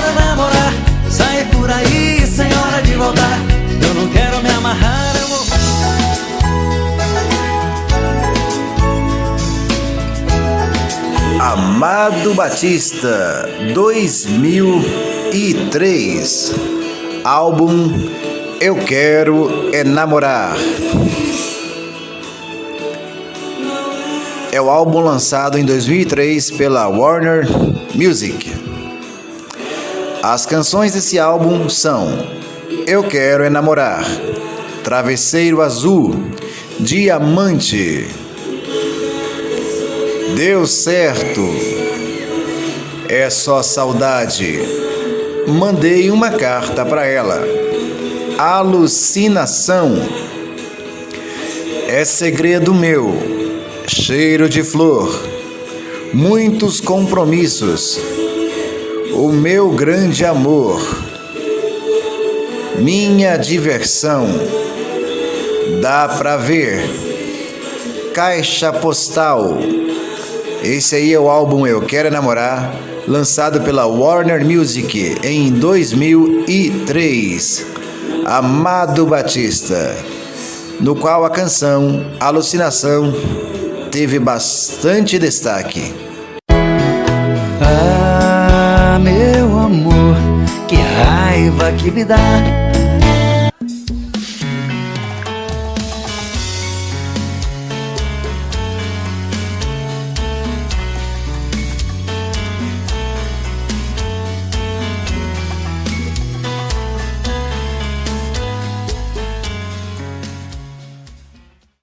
quero namorar, sair por aí sem hora de voltar. Eu não quero me amarrar, eu vou... Amado Batista, 2003. Álbum Eu Quero É Namorar. É o álbum lançado em 2003 pela Warner Music. As canções desse álbum são Eu Quero É Namorar, Travesseiro Azul, Diamante, Deu Certo, É Só Saudade, Mandei uma Carta Pra Ela, Alucinação, É Segredo Meu, Cheiro de Flor, Muitos Compromissos, O Meu Grande Amor, Minha Diversão, Dá Pra Ver, Caixa Postal. Esse aí é o álbum Eu Quero Namorar, lançado pela Warner Music em 2003. Amado Batista, no qual a canção Alucinação teve bastante destaque. Ah, meu amor, que raiva que me dá